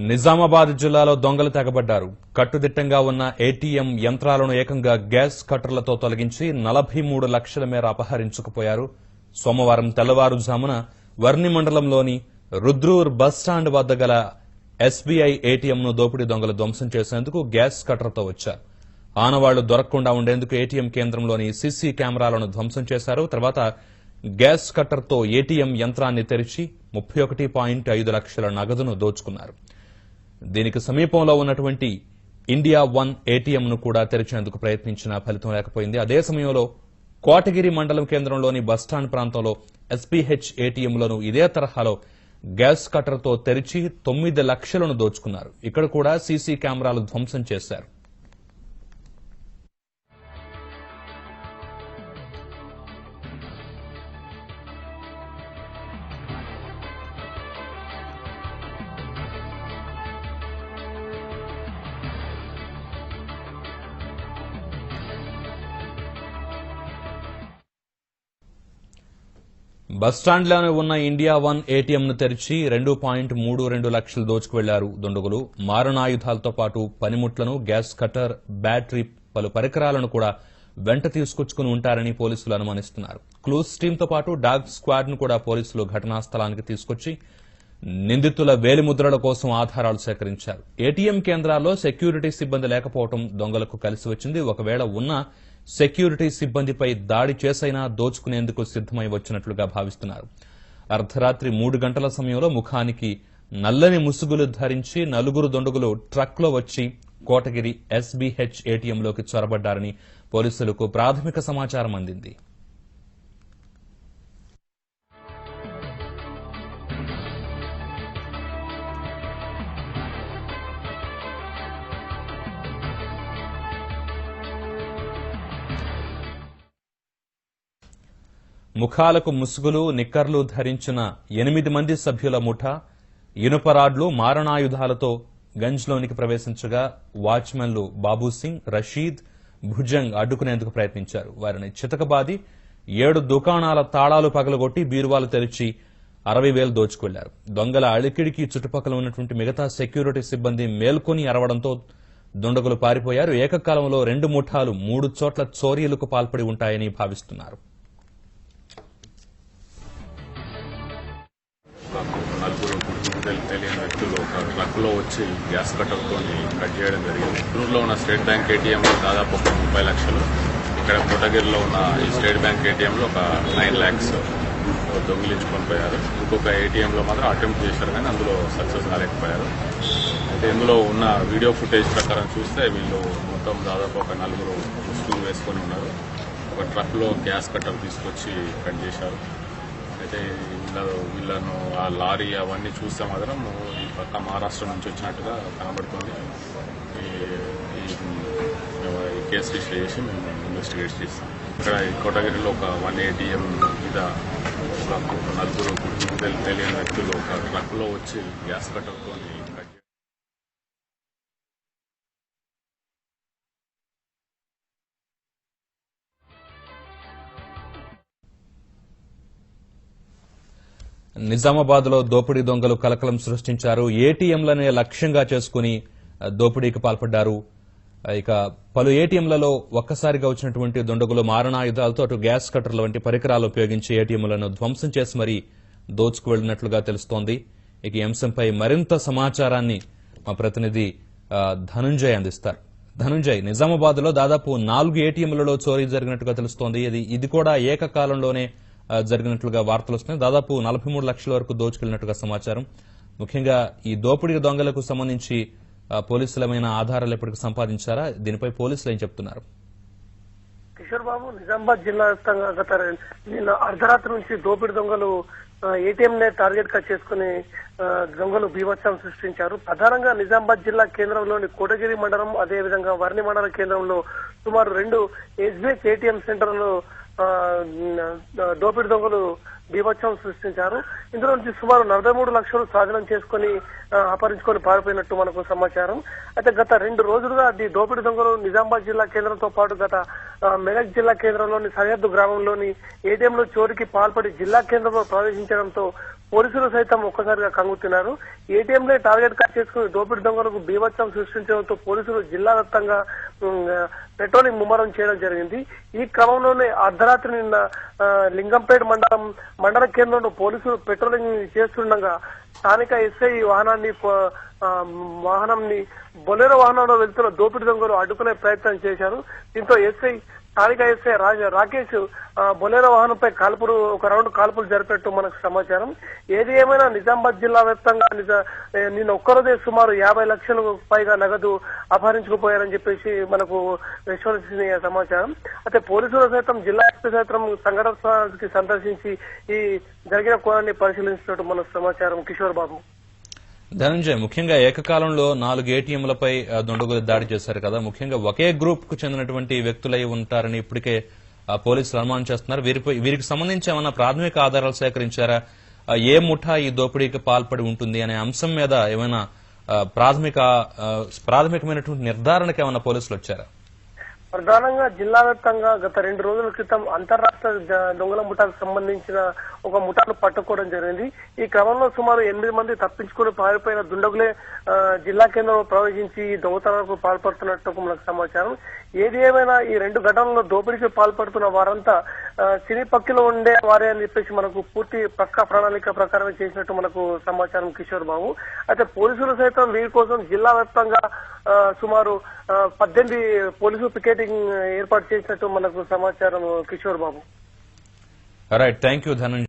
నిజామాబాద్ జిల్లాలో దొంగలు తెగబడ్డారు. కట్టుదిట్టంగా ఉన్న ఏటీఎం యంత్రాలను ఏకంగా గ్యాస్ కట్టర్లతో తొలగించి 43 లక్షల మేర అపహరించుకుపోయారు. సోమవారం తెల్లవారుజామున వర్ని మండలంలోని రుద్రూర్ బస్టాండ్ వద్ద గల ఎస్బీఐ ఏటీఎంను దోపిడీ దొంగలు ధ్వంసం చేసేందుకు గ్యాస్ కట్టర్తో వచ్చారు. ఆనవాళ్లు దొరకకుండా ఉండేందుకు ఏటీఎం కేంద్రంలోని సీసీ కెమెరాలను ధ్వంసం చేశారు. తర్వాత గ్యాస్ కట్టర్తో ఏటీఎం యంత్రాన్ని తెరిచి 31.5 లక్షల నగదును దోచుకున్నారు. దీనికి సమీపంలో ఉన్నటువంటి ఇండియా వన్ ఏటీఎంను కూడా తెరిచేందుకు ప్రయత్నించినా ఫలితం లేకపోయింది. అదే సమయంలో కోటగిరి మండలం కేంద్రంలోని బస్టాండ్ ప్రాంతంలో ఎస్పీహెచ్ ఏటీఎంలను ఇదే తరహాలో గ్యాస్ కట్టర్తో తెరిచి 9 లక్షలను దోచుకున్నారు. ఇక్కడ కూడా సీసీ కెమెరాలు ధ్వంసం చేశారు. బస్టాండ్లోనే ఉన్న ఇండియా వన్ ఏటీఎంను తెరిచి 2.32 లక్షలు దోచుకువెళ్లారు దుండగులు. మారణాయుధాలతో పాటు పనిముట్లను, గ్యాస్ కటర్, బ్యాటరీ, పలు పరికరాలను కూడా వెంట తీసుకొచ్చుకుని ఉంటారని పోలీసులు అనుమానిస్తున్నారు. క్లూస్ టీంతో పాటు డాగ్ స్క్వాడ్ ను కూడా పోలీసులు ఘటనా స్థలానికి తీసుకొచ్చి నిందితుల వేలిముద్రల కోసం ఆధారాలు సేకరించారు. ఏటీఎం కేంద్రాల్లో సెక్యూరిటీ సిబ్బంది లేకపోవడం దొంగలకు కలిసి వచ్చింది. ఒకవేళ ఉన్న సెక్యూరిటీ సిబ్బందిపై దాడి చేసైనా దోచుకునేందుకు సిద్దమై వచ్చినట్లుగా భావిస్తున్నారు. అర్ధరాత్రి 3 గంటల సమయంలో ముఖానికి నల్లని ముసుగులు ధరించి 4 దుండగులు ట్రక్లో వచ్చి కోటగిరి ఎస్బీహెచ్ ఏటీఎంలోకి చొరబడ్డారని పోలీసులకు ప్రాథమిక సమాచారం అందింది. ముఖాలకు ముసుగులు, నిక్కర్లు ధరించిన 8 మంది సభ్యుల ముఠా ఇనుపరాడ్లు, మారణాయుధాలతో గంజ్లోనికి ప్రవేశించగా వాచ్మెన్లు బాబూసింగ్, రషీద్, భుజంగ్ అడ్డుకునేందుకు ప్రయత్నించారు. వారిని చితకబాది 7 దుకాణాల తాళాలు పగలగొట్టి బీరువాలు తెరిచి 60,000 దోచుకెళ్లారు. దొంగల అలికిడికి చుట్టుపక్కల ఉన్నటువంటి మిగతా సెక్యూరిటీ సిబ్బంది మేల్కొని అరవడంతో దుండగులు పారిపోయారు. ఏకకాలంలో 2 ముఠాలు 3 చోట్ల చోరీలకు పాల్పడి ఉంటాయని భావిస్తున్నారు. నలుగురు తెలియని వ్యక్తులు ఒక ట్రక్లో వచ్చి గ్యాస్ కట్టర్తో కట్ చేయడం జరిగింది. గుంటూరులో ఉన్న స్టేట్ బ్యాంక్ ఏటీఎంలో దాదాపు ఒక 30 లక్షలు, ఇక్కడ కోటగిరిలో ఉన్న ఈ స్టేట్ బ్యాంక్ ఏటీఎంలో ఒక 9 lakhs దొంగిలించుకొని పోయారు. ఇంకొక ఏటీఎంలో మాత్రం అటెంప్ట్ చేశారు కానీ అందులో సక్సెస్ కాలేకపోయారు. అయితే ఇందులో ఉన్న వీడియో ఫుటేజ్ ప్రకారం చూస్తే వీళ్ళు మొత్తం దాదాపు ఒక 4 ముసుగులు వేసుకొని ఉన్నారు. ఒక ట్రక్లో గ్యాస్ కట్టర్ తీసుకొచ్చి కట్ చేశారు. అయితే వీళ్ళను ఆ లారీ అవన్నీ చూస్తే మాత్రం ఈ పక్క మహారాష్ట్ర నుంచి వచ్చినట్టుగా కనబడుతుంది. ఈ కేసు రిజిస్టర్ చేసి మేము ఇన్వెస్టిగేట్ చేస్తాం. ఇక్కడ ఈ కోటగిరిలో ఒక 1 ATM మీద ఒక 4 తెలియని వ్యక్తులు ఒక ట్రక్లో వచ్చి గ్యాస్ కట్టర్తో కట్. నిజామాబాద్ లో దోపిడీ దొంగలు కలకలం సృష్టించారు. ఏటీఎంలనే లక్ష్యంగా చేసుకుని దోపిడీకి పాల్పడ్డారు. ఇక పలు ఏటీఎంలలో ఒక్కసారిగా వచ్చినటువంటి దుండగులు మారణాయుధాలతో అటు గ్యాస్ కట్టర్ల వంటి పరికరాలు ఉపయోగించి ఏటీఎంలను ధ్వంసం చేసి మరీ దోచుకు వెళ్లినట్లుగా తెలుస్తోంది. ఇక ఈ అంశంపై మరింత సమాచారాన్ని మా ప్రతినిధి ధనుంజయ్ అందిస్తారు. ధనుంజయ్, నిజామాబాద్ లో దాదాపు 4 ఏటీఎంలలో చోరీ జరిగినట్టుగా తెలుస్తోంది. ఇది కూడా ఏకకాలంలోనే జరిగినట్లుగా వార్తలు వస్తున్నాయి. దాదాపు 43 లక్షల వరకు దోచుకెళ్లినట్టుగా సమాచారం. ముఖ్యంగా ఈ దోపిడీ దొంగలకు సంబంధించి పోలీసులమైన ఆధారాలు ఎప్పటికీ సంపాదించారా? దీనిపై పోలీసులు ఏం చెప్తున్నారు? కిషోర్ బాబు, నిజామాబాద్ జిల్లా వ్యాప్తంగా గత నిన్న అర్ధరాత్రి నుంచి దోపిడీ దొంగలు ఏటీఎం నే టార్గెట్ గా చేసుకుని దొంగలు బీభత్సం సృష్టించారు. ప్రధానంగా నిజామాబాద్ జిల్లా కేంద్రంలోని కోటగిరి మండలం, అదేవిధంగా వర్ని మండల కేంద్రంలో సుమారు 2 ఎస్బీహెచ్ ఏటీఎం సెంటర్లు దోపిడీ దొంగలు బీభత్సం సృష్టించారు. ఇందులో నుంచి సుమారు 43 లక్షలు స్వాధీనం చేసుకుని అపహరించుకొని పారిపోయినట్టు మనకు సమాచారం. అయితే గత 2 రోజులుగా దోపిడీ దొంగలు నిజామాబాద్ జిల్లా కేంద్రంతో పాటు గత మెదక్ జిల్లా కేంద్రంలోని సరిహద్దు గ్రామంలోని ఏటీఎంలో చోరీకి పాల్పడి జిల్లా కేంద్రంలో ప్రవేశించడంతో పోలీసులు సైతం ఒక్కసారిగా కంగుతున్నారు. ఏటీఎంలే టార్గెట్ గా చేసుకుని దోపిడీ దొంగలకు బీభత్సం సృష్టించడంతో పోలీసులు జిల్లా వ్యాప్తంగా పెట్రోలింగ్ ముమ్మరం చేయడం జరిగింది. ఈ క్రమంలోనే అర్ధరాత్రి నిన్న లింగంపేట మండల కేంద్రంలో పోలీసులు పెట్రోలింగ్ చేస్తుండగా స్థానిక ఎస్ఐ వాహనాన్ని బొలెరో వాహనంలో వెళ్తున్న దోపిడీ దొంగలు అడ్డుకునే ప్రయత్నం చేశారు. దీంతో స్థానిక ఎస్ఐ రాకేష్ బొలెరో వాహనంపై ఒక రౌండ్ కాల్పులు జరిపినట్టు మనకు సమాచారం. ఏది ఏమైనా నిజామాబాద్ జిల్లా వ్యాప్తంగా నిన్న ఒక్కరోజే సుమారు 50 లక్షలకు పైగా నగదు అపహరించుకుపోయారని చెప్పేసి మనకు విశ్వసనీయ సమాచారం. అయితే పోలీసులు సైతం జిల్లా ఎస్పీ సైతం సంఘటన స్థలానికి సందర్శించి ఈ జరిగిన కోణాన్ని పరిశీలించినట్టు మనకు సమాచారం. కిషోర్ బాబు. ధనంజయ్, ముఖ్యంగా ఏకకాలంలో 4 ఏటీఎంలపై దుండగులు దాడి చేశారు కదా. ముఖ్యంగా ఒకే గ్రూప్ కు చెందినటువంటి వ్యక్తులై ఉంటారని ఇప్పటికే పోలీసులు అనుమానం చేస్తున్నారు. వీరికి సంబంధించి ఏమైనా ప్రాథమిక ఆధారాలు సేకరించారా? ఏ ముఠా ఈ దోపిడీకి పాల్పడి ఉంటుంది అనే అంశం మీద ఏమైనా ప్రాథమికమైనటువంటి నిర్ధారణకు ఏమైనా పోలీసులు వచ్చారా? ప్రధానంగా జిల్లా వ్యాప్తంగా గత 2 రోజుల క్రితం అంతర్రాష్ట్ర దొంగల ముఠాకు సంబంధించిన ఒక ముఠాను పట్టుకోవడం జరిగింది. ఈ క్రమంలో సుమారు 8 మంది తప్పించుకుని పారిపోయిన దుండగులే జిల్లా కేంద్రంలో ప్రవేశించి దొంగతనాలకు పాల్పడుతున్నట్టు మనకు సమాచారం. ఏది ఏమైనా ఈ 2 ఘటనల్లో దోపిడీకి పాల్పడుతున్న వారంతా సినీ పక్కిలో ఉండే వారే అని చెప్పేసి మనకు పూర్తి పక్కా ప్రణాళిక ప్రకారమే చేసినట్టు మనకు సమాచారం. కిషోర్ బాబు. అయితే పోలీసులు సైతం వీరి కోసం జిల్లా వ్యాప్తంగా సుమారు 18 పోలీసు పికెటింగ్ ఏర్పాటు చేసినట్టు మనకు సమాచారం. Kishore Babu. Right, thank you Dhananjay.